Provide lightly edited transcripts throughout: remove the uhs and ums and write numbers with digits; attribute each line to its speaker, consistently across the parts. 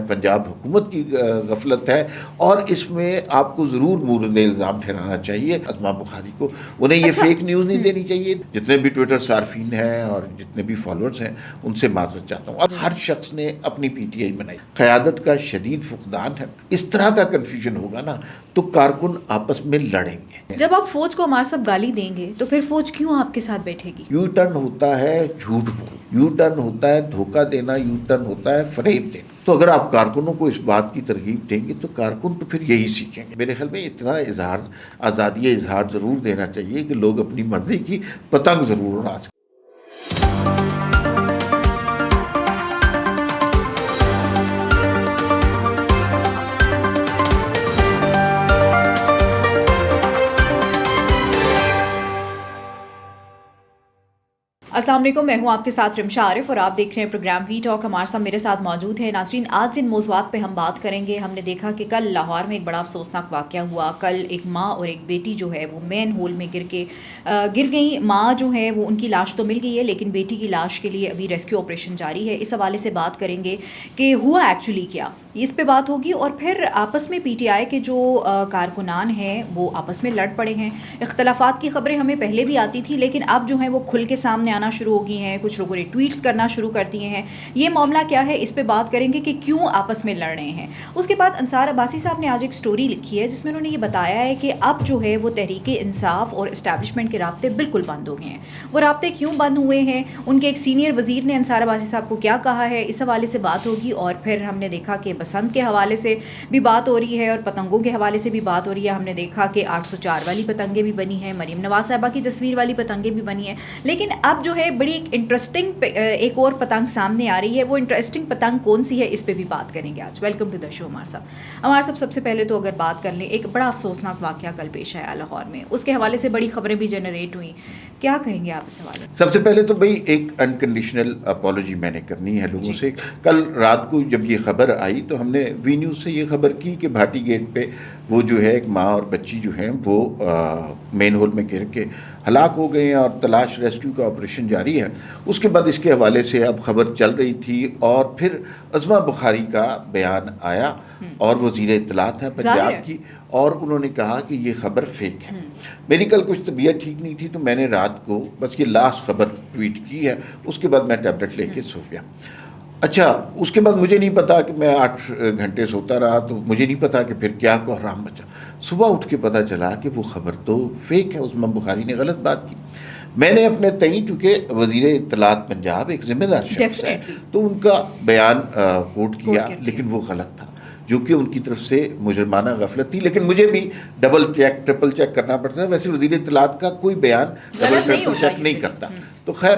Speaker 1: پنجاب حکومت کی غفلت ہے، اور اس میں آپ کو ضرور مورد الزام ٹھہرانا چاہیے اسما بخاری کو. انہیں یہ فیک نیوز نہیں دینی چاہیے. جتنے بھی ٹویٹر صارفین ہیں اور جتنے بھی فالوورز ہیں ان سے معذرت چاہتا ہوں. اب ہر شخص نے اپنی پی ٹی آئی بنائی، قیادت کا شدید فقدان ہے. اس طرح کا کنفیوژن ہوگا نا تو کارکن آپس میں لڑیں گے.
Speaker 2: جب آپ فوج کو ہمارے سب گالی دیں گے تو پھر فوج کیوں آپ کے ساتھ بیٹھے گی؟
Speaker 1: یو ٹرن ہوتا ہے جھوٹ بول، یو ٹرن ہوتا ہے دھوکہ دینا، یو ٹرن ہوتا ہے فریب دینا. تو اگر آپ کارکنوں کو اس بات کی ترغیب دیں گے تو کارکن تو پھر یہی سیکھیں گے. میرے خیال میں اتنا آزادی اظہار ضرور دینا چاہیے کہ لوگ اپنی مرضی کی پتنگ ضرور اڑا سکیں.
Speaker 2: السلام علیکم، میں ہوں آپ کے ساتھ رمشا عارف اور آپ دیکھ رہے ہیں پروگرام وی ٹاک. ہمارے ساتھ میرے ساتھ موجود ہے ناظرین. آج جن موضوعات پہ ہم بات کریں گے، ہم نے دیکھا کہ کل لاہور میں ایک بڑا افسوسناک واقعہ ہوا. کل ایک ماں اور ایک بیٹی جو ہے وہ مین ہول میں گر گئیں. ماں جو ہے وہ ان کی لاش تو مل گئی ہے لیکن بیٹی کی لاش کے لیے ابھی ریسکیو آپریشن جاری ہے. اس حوالے سے بات کریں گے کہ ہوا ایکچولی کیا، اس پہ بات ہوگی. اور پھر آپس میں پی ٹی آئی کے جو کارکنان ہیں وہ آپس میں لڑ پڑے ہیں. اختلافات کی خبریں ہمیں پہلے بھی آتی تھی لیکن اب جو ہیں وہ کھل کے سامنے آنا شروع ہو گئی ہیں. کچھ لوگوں نے ٹویٹس کرنا شروع کر دیے ہیں. یہ معاملہ کیا ہے، اس پہ بات کریں گے کہ کیوں آپس میں لڑ رہے ہیں. اس کے بعد انصار عباسی صاحب نے آج ایک سٹوری لکھی ہے جس میں انہوں نے یہ بتایا ہے کہ اب جو ہے وہ تحریک انصاف اور اسٹیبلشمنٹ کے رابطے بالکل بند ہو گئے ہیں. وہ رابطے کیوں بند ہوئے ہیں، ان کے ایک سینئر وزیر نے انصار عباسی صاحب کو کیا کہا ہے، اس حوالے سے بات ہوگی. اور پھر ہم نے دیکھا کہ بسنت کے حوالے سے بھی بات ہو رہی ہے اور پتنگوں کے حوالے سے بھی بات ہو رہی ہے. ہم نے دیکھا کہ 804 والی پتنگیں بھی بنی ہیں، مریم نواز صاحبہ کی تصویر والی پتنگیں بھی بنی ہیں. لیکن اب جو ہے بڑی انٹرسٹنگ ایک اور پتنگ سامنے آ رہی ہے. وہ انٹرسٹنگ پتنگ کون سی ہے، اس پہ بھی بات کریں گے آج. ویلکم ٹو دا شو ہمارے سب. سب سے پہلے تو اگر بات کر لیں، ایک بڑا افسوسناک واقعہ کل پیش آیا لاہور میں، اس کے حوالے سے بڑی خبریں بھی جنریٹ ہوئیں. کیا کہیں گے آپ اس حوالے؟
Speaker 1: سب سے پہلے تو بھئی ایک انکنڈیشنل اپالوجی میں نے کرنی ہے لوگوں سے. کل رات کو جب یہ خبر آئی تو ہم نے وی نیوز سے یہ خبر کی کہ بھاٹی گیٹ پہ وہ جو ہے ایک ماں اور بچی جو ہیں وہ مین ہول میں گر کے ہلاک ہو گئے ہیں اور تلاش ریسکیو کا آپریشن جاری ہے. اس کے بعد اس کے حوالے سے اب خبر چل رہی تھی اور پھر اسما بخاری کا بیان آیا اور وزیر اطلاعات ہیں پنجاب کی، اور انہوں نے کہا کہ یہ خبر فیک ہے. میری کل کچھ طبیعت ٹھیک نہیں تھی تو میں نے رات کو بس یہ لاسٹ خبر ٹویٹ کی ہے. اس کے بعد میں ٹیبلٹ لے کے سو گیا. اچھا، اس کے بعد مجھے نہیں پتا کہ میں 8 گھنٹے سوتا رہا تو مجھے نہیں پتا کہ پھر کیا کوحرام مچا. صبح اٹھ کے پتا چلا کہ وہ خبر تو فیک ہے، اسما بخاری نے غلط بات کی. میں نے اپنے تئیں، چونکہ وزیر اطلاعات پنجاب ایک ذمہ دار شخص ہے تو ان کا بیان کوٹ کیا، لیکن وہ غلط تھا جو کہ ان کی طرف سے مجرمانہ غفلت تھی. لیکن مجھے بھی ڈبل چیک ٹرپل چیک کرنا پڑتا ہے. ویسے وزیر اطلاعات کا کوئی بیان ڈبل ٹرپل چیک نہیں کرتا. تو خیر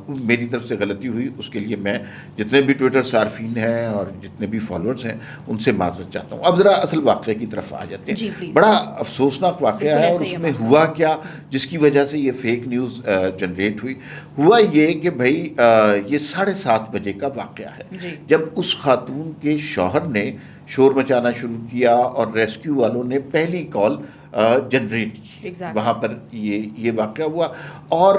Speaker 1: میری طرف سے غلطی ہوئی، اس کے لیے میں جتنے بھی ٹویٹر صارفین ہیں اور جتنے بھی فالوورز ہیں ان سے معذرت چاہتا ہوں. اب ذرا اصل واقعے کی طرف آ جاتے ہیں. بڑا افسوسناک واقعہ ہے اور اس میں ہوا کیا جس کی وجہ سے یہ فیک نیوز جنریٹ ہوئی. ہوا یہ کہ بھائی یہ 7:30 بجے کا واقعہ ہے جب اس خاتون کے شوہر نے شور مچانا شروع کیا اور ریسکیو والوں نے پہلی کال جنریٹ کی. وہاں پر یہ واقعہ ہوا اور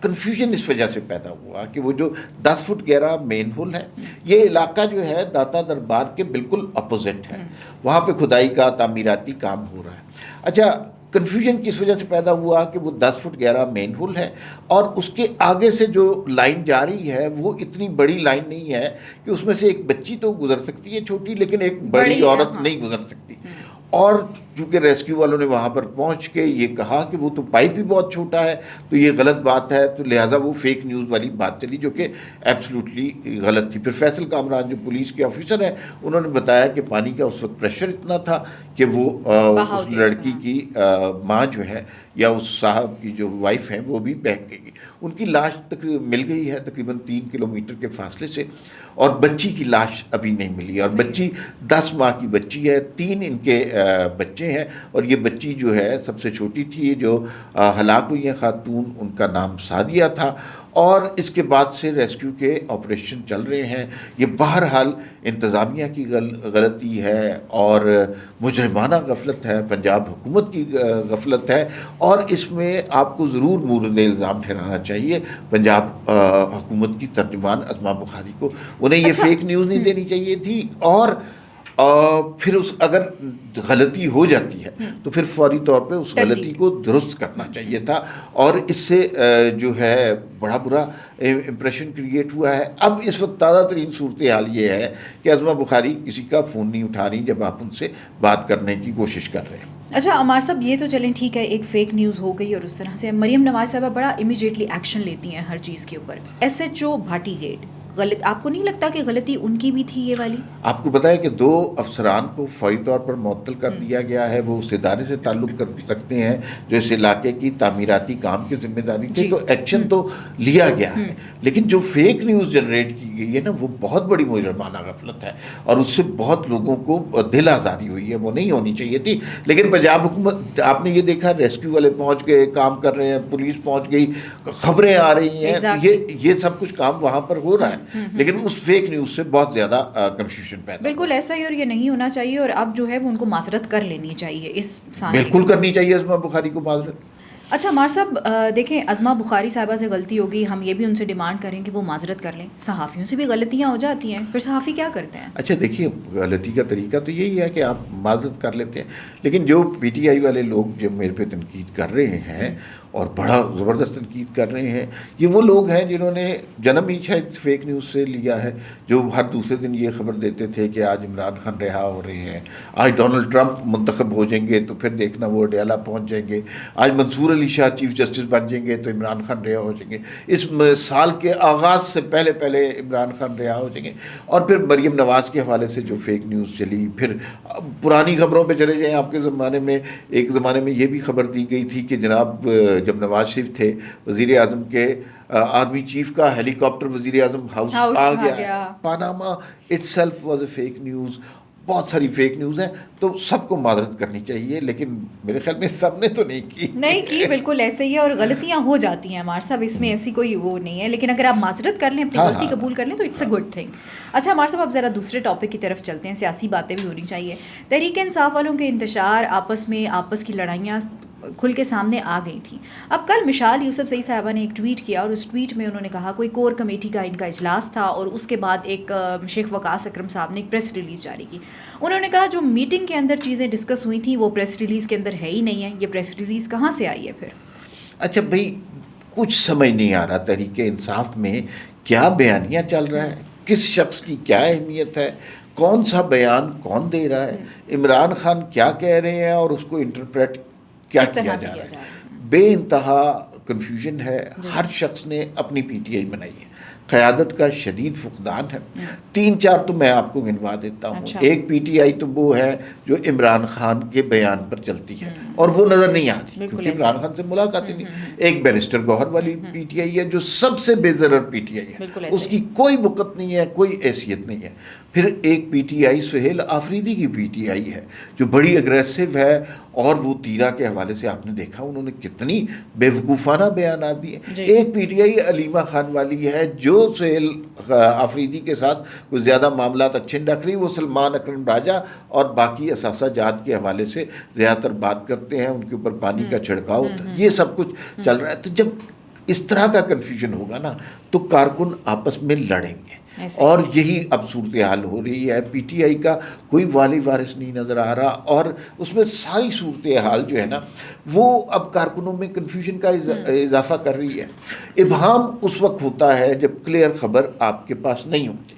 Speaker 1: کنفیوژن اس وجہ سے پیدا ہوا کہ وہ جو 10 فٹ گہرا مین ہول ہے، یہ علاقہ جو ہے داتا دربار کے بالکل اپوزٹ ہے. وہاں پہ کھدائی کا تعمیراتی کام ہو رہا ہے. اچھا، کنفیوژن کس وجہ سے پیدا ہوا کہ وہ 10 فٹ گہرا مین ہول ہے اور اس کے آگے سے جو لائن جا رہی ہے وہ اتنی بڑی لائن نہیں ہے کہ اس میں سے ایک بچی تو گزر سکتی ہے چھوٹی، لیکن ایک بڑی عورت نہیں گزر سکتی. اور چونکہ ریسکیو والوں نے وہاں پر پہنچ کے یہ کہا کہ وہ تو پائپ ہی بہت چھوٹا ہے تو یہ غلط بات ہے، تو لہٰذا وہ فیک نیوز والی بات چلی جو کہ ایبسلوٹلی غلط تھی. پھر فیصل کامران جو پولیس کے آفیسر ہیں انہوں نے بتایا کہ پانی کا اس وقت پریشر اتنا تھا کہ وہ اس لڑکی کی ماں جو ہے یا اس صاحب کی جو وائف ہیں وہ بھی بہہ گئی. ان کی لاش مل گئی ہے تقریباً 3 کلومیٹر کے فاصلے سے، اور بچی کی لاش ابھی نہیں ملی. اور بچی 10 ماہ کی بچی ہے، 3 ان کے بچے ہیں اور یہ بچی جو ہے سب سے چھوٹی تھی. یہ جو ہلاک ہوئی ہیں خاتون، ان کا نام سعدیہ تھا اور اس کے بعد سے ریسکیو کے آپریشن چل رہے ہیں. یہ بہرحال انتظامیہ کی غلطی ہے اور مجرمانہ غفلت ہے, پنجاب حکومت کی غفلت ہے, اور اس میں آپ کو ضرور مورد الزام ٹھہرانا چاہیے پنجاب حکومت کی ترجمان اسما بخاری کو. انہیں یہ فیک نیوز نہیں دینی چاہیے تھی, اور پھر اگر غلطی ہو جاتی ہے تو پھر فوری طور پہ اس غلطی کو درست کرنا چاہیے تھا, اور اس سے جو ہے بڑا برا امپریشن کریٹ ہوا ہے. اب اس وقت تازہ ترین صورتحال یہ ہے کہ اسما بخاری کسی کا فون نہیں اٹھا رہی جب آپ ان سے بات کرنے کی کوشش کر رہے ہیں.
Speaker 2: اچھا عمار صاحب, یہ تو چلیں ٹھیک ہے, ایک فیک نیوز ہو گئی اور اس طرح سے مریم نواز صاحبہ بڑا امیجیٹلی ایکشن لیتی ہیں ہر چیز کے اوپر. S H O Bhati gate غلط, آپ کو نہیں لگتا کہ غلطی ان کی بھی تھی یہ والی؟
Speaker 1: آپ کو بتایا کہ 2 افسران کو فوری طور پر معطل کر دیا گیا ہے. وہ اس ادارے سے تعلق رکھتے ہیں جو اس علاقے کی تعمیراتی کام کی ذمہ داری تھی, تو ایکشن تو لیا گیا ہے, لیکن جو فیک نیوز جنریٹ کی گئی ہے نا وہ بہت بڑی مجرمانہ غفلت ہے, اور اس سے بہت لوگوں کو دل آزاری ہوئی ہے, وہ نہیں ہونی چاہیے تھی. لیکن پنجاب حکومت, آپ نے یہ دیکھا ریسکیو والے پہنچ گئے, کام کر رہے ہیں, پولیس پہنچ گئی, خبریں آ رہی ہیں, یہ سب کچھ کام وہاں پر ہو رہا ہے, لیکن اس فیک نیوز سے بہت زیادہ کنفیوژن پیدا.
Speaker 2: بالکل ایسا ہی, اور یہ نہیں ہونا چاہیے, اور اب جو ہے وہ ان کو معذرت کر لینی چاہیے اس
Speaker 1: بالکل کرنی چاہیے اسما بخاری کو معذرت.
Speaker 2: اچھا عمار صاحب دیکھیں, اسما بخاری صاحبہ سے غلطی ہوگی, ہم یہ بھی ان سے ڈیمانڈ کریں کہ وہ معذرت کر لیں. صحافیوں سے بھی غلطیاں ہو جاتی ہیں, پھر صحافی کیا کرتے ہیں؟
Speaker 1: اچھا دیکھیے, غلطی کا طریقہ تو یہی ہے کہ آپ معذرت کر لیتے ہیں, لیکن جو پی ٹی آئی والے لوگ جو میرے پہ تنقید کر رہے ہیں اور بڑا زبردست تنقید کر رہے ہیں, یہ وہ لوگ ہیں جنہوں نے جنم ہی شاید فیک نیوز سے لیا ہے, جو ہر دوسرے دن یہ خبر دیتے تھے کہ آج عمران خان رہا ہو رہے ہیں, آج ڈونلڈ ٹرمپ منتخب ہو جائیں گے تو پھر دیکھنا وہ اڈیالہ پہنچ جائیں گے, آج منصور علی شاہ چیف جسٹس بن جائیں گے تو عمران خان رہا ہو جائیں گے, اس سال کے آغاز سے پہلے عمران خان رہا ہو جائیں گے. اور پھر مریم نواز کے حوالے سے جو فیک نیوز چلی, پھر پرانی خبروں پہ چلے جائیں. آپ کے زمانے میں ایک زمانے میں یہ بھی خبر دی گئی تھی کہ جناب جب نواز شریف تھے وزیر اعظم کے, آرمی چیف کا ہیلی کاپٹر وزیر اعظم ہاؤس آ گیا. Panama it self was a fake news. بہت ساری فیک نیوز ہیں, تو سب کو معذرت کرنی چاہیے, لیکن میرے خیال میں سب نے تو نہیں کی.
Speaker 2: بالکل ایسے ہی ہے, اور غلطیاں ہو جاتی ہیں ہمارے صاحب, اس میں ایسی کوئی وہ نہیں ہے, لیکن اگر آپ معذرت کر لیں, اپنی غلطی قبول کر لیں تو اٹس اے گڈ تھنگ. اچھا ہمارے صاحب, اب ذرا دوسرے ٹاپک کی طرف چلتے ہیں. سیاسی باتیں بھی ہونی چاہیے. تحریک انصاف والوں کے انتشار, آپس کی لڑائیاں کھل کے سامنے آ گئی تھیں. اب کل مشال یوسف زئی صاحبہ نے ایک ٹویٹ کیا, اور اس ٹویٹ میں انہوں نے کہا کوئی کور کمیٹی کا ان کا اجلاس تھا, اور اس کے بعد ایک شیخ وقاص اکرم صاحب نے ایک پریس ریلیز جاری کی. انہوں نے کہا جو میٹنگ کے اندر چیزیں ڈسکس ہوئی تھیں وہ پریس ریلیز کے اندر ہے ہی نہیں ہے. یہ پریس ریلیز کہاں سے آئی ہے پھر؟
Speaker 1: اچھا بھائی, کچھ سمجھ نہیں آ رہا تحریک انصاف میں کیا بیانیہ چل رہا ہے, کس شخص کی کیا اہمیت ہے, کون سا بیان کون دے رہا ہے, عمران خان کیا کہہ رہے ہیں اور اس کو انٹرپریٹ کیا کیا جا رہا ہے. بے انتہا کنفیوژن ہے. ہر شخص نے اپنی پی ٹی آئی بنائی ہے, قیادت کا شدید فقدان ہے. 3-4 تو میں آپ کو گنوا دیتا ہوں. ایک پی ٹی آئی تو وہ ہے جو عمران خان کے بیان پر چلتی ہے اور وہ نظر نہیں آتی کیونکہ عمران خان سے ملاقات ہی نہیں. ایک بیرسٹر گوہر والی پی ٹی آئی ہے جو سب سے بے ضرر پی ٹی آئی ہے, اس کی کوئی وقت نہیں ہے, کوئی حیثیت نہیں ہے. پھر ایک پی ٹی آئی سہیل آفریدی کی پی ٹی آئی ہے جو بڑی اگریسو ہے, اور وہ تیرا کے حوالے سے آپ نے دیکھا انہوں نے کتنی بے وقوفانہ بیانات دیے. ایک پی ٹی آئی علیمہ خان والی ہے جو سہیل آفریدی کے ساتھ کچھ زیادہ معاملات اچھے نہیں رکھ رہی, وہ سلمان اکرم راجہ اور باقی اثاثہ جات کے حوالے سے زیادہ تر بات کرتے ہیں, ان کے اوپر پانی کا چھڑکاؤ ہوتا ہے. یہ سب کچھ چل رہا ہے. تو جب اس طرح کا کنفیوژن ہوگا نا تو کارکن آپس میں لڑیں گے, اور یہی اب صورتحال ہو رہی ہے. پی ٹی آئی کا کوئی والی وارث نہیں نظر آ رہا, اور اس میں ساری صورتحال جو ہے نا وہ اب کارکنوں میں کنفیوژن کا اضافہ کر رہی ہے. ابہام اس وقت ہوتا ہے جب کلیئر خبر آپ کے پاس نہیں ہوتی.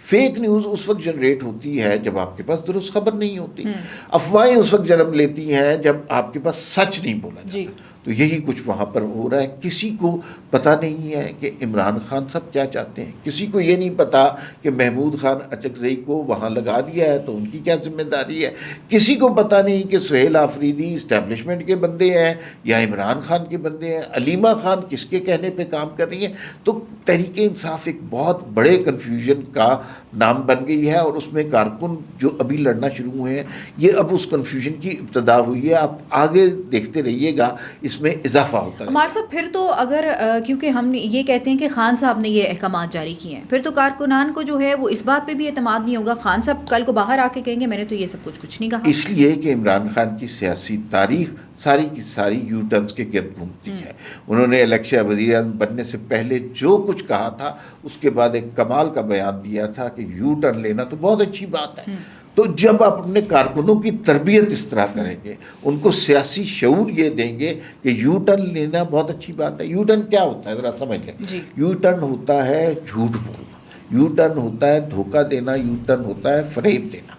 Speaker 1: فیک نیوز اس وقت جنریٹ ہوتی ہے جب آپ کے پاس درست خبر نہیں ہوتی. افواہیں اس وقت جنم لیتی ہیں جب آپ کے پاس سچ نہیں بولا جاتا. تو یہی کچھ وہاں پر ہو رہا ہے. کسی کو پتہ نہیں ہے کہ عمران خان صاحب کیا چاہتے ہیں, کسی کو یہ نہیں پتا کہ محمود خان اچکزئی کو وہاں لگا دیا ہے تو ان کی کیا ذمہ داری ہے, کسی کو پتہ نہیں کہ سہیل آفریدی اسٹیبلشمنٹ کے بندے ہیں یا عمران خان کے بندے ہیں, علیمہ خان کس کے کہنے پہ کام کر رہی ہیں. تو تحریک انصاف ایک بہت بڑے کنفیوژن کا نام بن گئی ہے, اور اس میں کارکن جو ابھی لڑنا شروع ہوئے ہیں یہ اب اس کنفیوژن کی ابتدا ہوئی ہے. آپ آگے دیکھتے رہیے گا, اس اس میں اضافہ ہوتا ہے.
Speaker 2: عمار صاحب پھر تو اگر کیونکہ ہم یہ کہتے ہیں کہ خان صاحب نے یہ احکامات جاری کیے ہیں، پھر تو کارکنان کو جو ہے وہ اس بات پہ بھی اعتماد نہیں ہوگا. خان صاحب کل کو باہر آ کے کہیں گے میں نے تو یہ سب کچھ نہیں کہا.
Speaker 1: اس لیے کہ عمران خان کی سیاسی تاریخ ساری کی ساری یو ٹرنس کے گرد گھومتی ہے. انہوں نے الیکشن وزیر اعظم بننے سے پہلے جو کچھ کہا تھا اس کے بعد ایک کمال کا بیان دیا تھا کہ یو ٹرن لینا تو بہت اچھی بات ہے. تو جب آپ اپنے کارکنوں کی تربیت اس طرح کریں گے، ان کو سیاسی شعور یہ دیں گے کہ یو ٹرن لینا بہت اچھی بات ہے. یو ٹرن کیا ہوتا ہے ذرا سمجھ لیں. یو ٹرن ہوتا ہے جھوٹ بولنا، یو ٹرن ہوتا ہے دھوکہ دینا، یو ٹرن ہوتا ہے فریب دینا.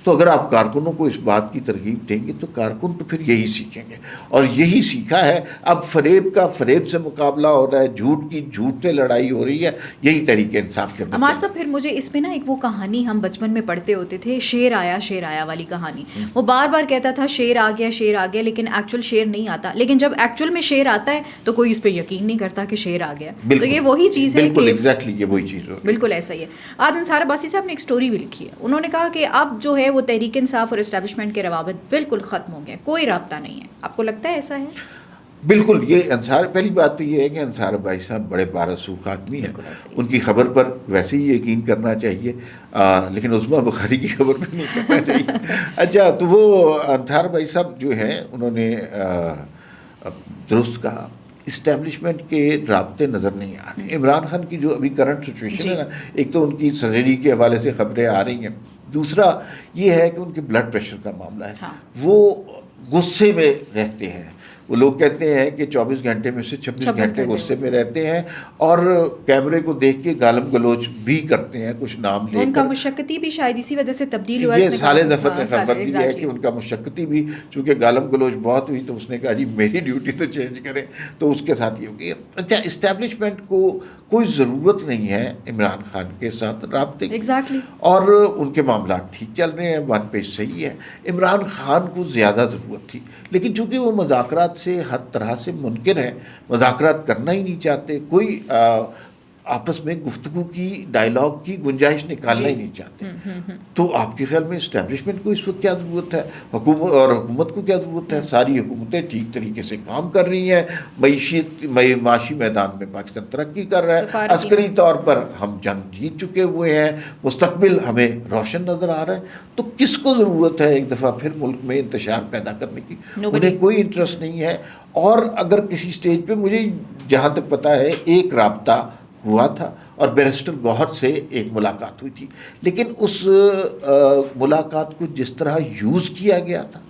Speaker 1: تو اگر آپ کارکنوں کو اس بات کی ترغیب دیں گے تو کارکن تو پھر یہی سیکھیں گے، اور یہی سیکھا ہے. اب فریب سے مقابلہ ہو رہا ہے، جھوٹ سے لڑائی ہو رہی ہے. یہی طریقے انصاف کے.
Speaker 2: عمار صاحب پھر مجھے اس میں نا ایک وہ کہانی ہم بچپن میں پڑھتے ہوتے تھے، شیر آیا والی کہانی. وہ بار بار کہتا تھا شیر آ گیا، لیکن ایکچوئل شیر نہیں آتا. لیکن جب ایکچوئل میں شیر آتا ہے تو کوئی اس پہ یقین نہیں کرتا کہ شیر آ گیا. تو یہ وہی چیز ہے.
Speaker 1: بالکل ایگزیکٹلی یہ وہی چیز ہے.
Speaker 2: بالکل ایسا ہی ہے. آج انصار عباسی صاحب نے ایک سٹوری بھی لکھی ہے. انہوں نے کہا کہ اب جو ہے وہ تحریک انصاف اور اسٹیبلشمنٹ کے روابط بالکل ختم ہو گئے، کوئی رابطہ نہیں ہے. آپ کو لگتا ہے ایسا ہے؟
Speaker 1: بالکل. یہ انصار، پہلی بات تو یہ ہے کہ انصار بھائی صاحب بڑے بارسوخ آدمی ہیں. ان کی خبر پر ویسے ہی یقین کرنا چاہیے، لیکن عظمیٰ بخاری کی خبر پر نہیں کرنا چاہیے. اچھا، تو وہ انصار بھائی صاحب جو ہیں انہوں نے درست کہا، اسٹیبلشمنٹ کے رابطے نظر نہیں آ رہے. عمران خان کی جو ابھی کرنٹ سچویشن ہے نا، ایک تو ان کی سرجری کے حوالے سے خبریں آ رہی ہیں، دوسرا یہ ہے کہ ان کے بلڈ پریشر کا معاملہ ہے. وہ غصے میں رہتے ہیں. وہ لوگ کہتے ہیں کہ 24 گھنٹے میں سے 26 گھنٹے غصے میں رہتے ہیں، اور کیمرے کو دیکھ کے گالم گلوچ بھی کرتے ہیں کچھ نام لے کر.
Speaker 2: ان کا مشقتی بھی شاید اسی وجہ سے تبدیل ہوا.
Speaker 1: یہ سالے ظفر نے خبر دی ہے کہ ان کا مشقتی بھی، چونکہ گالم گلوچ بہت ہوئی تو اس نے کہا جی میری ڈیوٹی تو چینج کریں، تو اس کے ساتھ یہ ہو گئی. اچھا، اسٹیبلشمنٹ کو کوئی ضرورت نہیں ہے عمران خان کے ساتھ رابطے کی، اور ان کے معاملات ٹھیک چل رہے ہیں، ون پیج صحیح ہے. عمران خان کو زیادہ ضرورت تھی، لیکن چونکہ وہ مذاکرات سے ہر طرح سے منکر ہیں، مذاکرات کرنا ہی نہیں چاہتے، کوئی آپس میں گفتگو کی، ڈائلاگ کی گنجائش نکالنا ہی نہیں چاہتے. تو آپ کے خیال میں اسٹیبلشمنٹ کو اس وقت کیا ضرورت ہے؟ حکومت کو کیا ضرورت ہے؟ ساری حکومتیں ٹھیک طریقے سے کام کر رہی ہیں، معاشی میدان میں پاکستان ترقی کر رہا ہے، عسکری طور پر ہم جنگ جیت چکے ہوئے ہیں، مستقبل ہمیں روشن نظر آ رہا ہے. تو کس کو ضرورت ہے ایک دفعہ پھر ملک میں انتشار پیدا کرنے کی؟ انہیں کوئی انٹرسٹ نہیں ہے. اور اگر کسی سٹیج پہ، مجھے جہاں تک پتہ ہے ایک رابطہ ہوا تھا اور بیرسٹر گوہر سے ایک ملاقات ہوئی تھی، لیکن اس ملاقات کو جس طرح یوز کیا گیا تھا،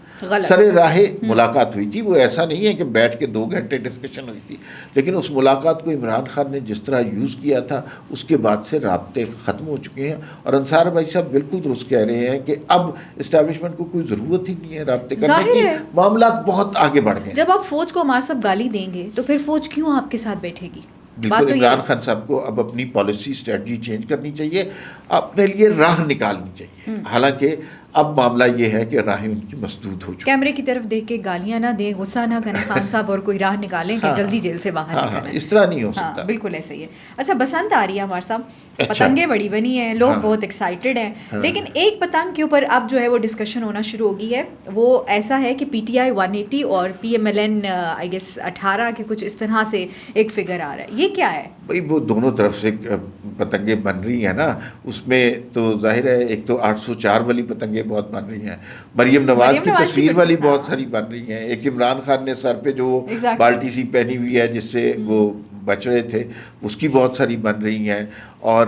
Speaker 1: سر راہ ملاقات ہوئی تھی. وہ ایسا نہیں ہے کہ بیٹھ کے 2 گھنٹے ڈسکشن ہوئی تھی، لیکن اس ملاقات کو عمران خان نے جس طرح یوز کیا تھا اس کے بعد سے رابطے ختم ہو چکے ہیں. اور انصار بھائی صاحب بالکل درست کہہ رہے ہیں کہ اب اسٹیبلشمنٹ کو کوئی ضرورت ہی نہیں ہے رابطے کرنے کی، معاملات بہت آگے بڑھ گئے.
Speaker 2: جب آپ فوج کو عمار صاحب گالی دیں گے تو پھر فوج کیوں آپ کے ساتھ بیٹھے گی؟
Speaker 1: بالکل. عمران خان صاحب کو اب اپنی پالیسی اسٹریٹجی چینج کرنی چاہیے، اپنے لیے راہ نکالنی چاہیے. حالانکہ اب معاملہ یہ ہے کہ راہیں ان کی مسدود ہو چکی.
Speaker 2: کیمرے کی طرف دیکھ کے گالیاں نہ دیں، غصہ نہ کریں خان صاحب، اور کوئی راہ نکالیں کہ جلدی جیل سے باہر نکلیں.
Speaker 1: اس طرح نہیں ہو سکتا.
Speaker 2: بالکل ایسا ہی ہے. اچھا، بسنت آ رہی ہے ہمارے صاحب، پتنگیں بڑی بنی ہیں، لوگ بہت ایکسائٹیڈ ہیں، لیکن ایک پتنگ کے اوپر اب جو ہے وہ ڈسکشن ہونا شروع ہو گئی ہے. وہ ایسا ہے کہ پی ٹی آئی 180 اور P M L N I guess 18 کے کچھ اس طرح سے ایک فگر آ رہا ہے. یہ کیا ہے
Speaker 1: بھائی؟ وہ دونوں طرف سے پتنگیں بن رہی ہیں نا، اس میں تو ظاہر ہے ایک تو 804 والی پتنگیں بہت بن رہی ہیں، مریم نواز کی تصویر والی بہت ساری بن رہی ہیں، ایک عمران خان نے سر پہ جو بالٹی سی پہنی ہوئی ہے جس سے وہ بچ رہے تھے، اس کی بہت ساری بن رہی ہیں. اور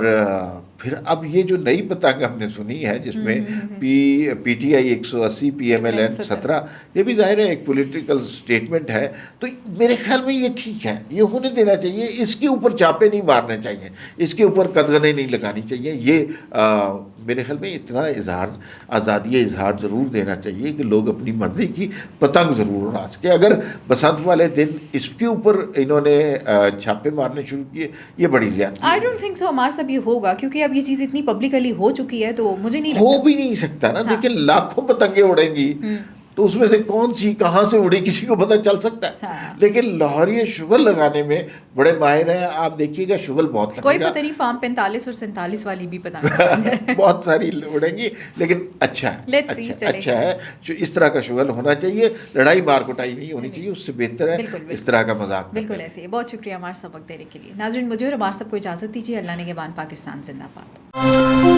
Speaker 1: پھر اب یہ جو نئی پتنگ ہم نے سنی ہے جس میں P T I 180 P M L N 17، یہ بھی ظاہر ہے ایک پولیٹیکل سٹیٹمنٹ ہے. تو میرے خیال میں یہ ٹھیک ہے، یہ ہونے دینا چاہیے. اس کے اوپر چاپے نہیں مارنے چاہیے، اس کے اوپر قدغنیں نہیں لگانی چاہیے. یہ میرے خیال میں اتنا آزادی اظہار ضرور دینا چاہیے کہ لوگ اپنی مرضی کی پتنگ ضرور اڑا سکے. اگر بسنت والے دن اس کے اوپر انہوں نے چھاپے مارنے شروع کیے، یہ بڑی زیادتی.
Speaker 2: آئی ڈونٹ تھنک سو ہمارے سب یہ ہوگا، کیونکہ اب یہ چیز اتنی پبلکلی ہو چکی ہے تو مجھے نہیں لگتا.
Speaker 1: ہو بھی نہیں سکتا نا. لیکن لاکھوں پتنگیں اڑیں گی تو اس میں سے کون سی کہاں سے اڑی کسی کو پتہ چل سکتا ہے.
Speaker 2: ہاں.
Speaker 1: لیکن لاہوریے شغل لگانے میں بڑے ماہر ہیں. آپ دیکھیے گا شغل بہت
Speaker 2: کوئی
Speaker 1: لگے گا.
Speaker 2: پتہ نہیں فارم 45 اور 47 والی بھی پتہ نہیں.
Speaker 1: بہت ساری اڑیں گی لیکن اچھا ہے. اچھا ہے جو اس طرح کا شغل ہونا چاہیے. لڑائی مار کٹائی نہیں ہونی چاہیے. اس سے بہتر ہے اس طرح کا مذاق.
Speaker 2: بالکل ایسے ہی. بہت شکریہ ہمارا سبق دینے کے لیے. ناظرین مجھے اور ہمارا سب کو اجازت دیجیے. اللہ نگہبان. پاکستان زندہ باد.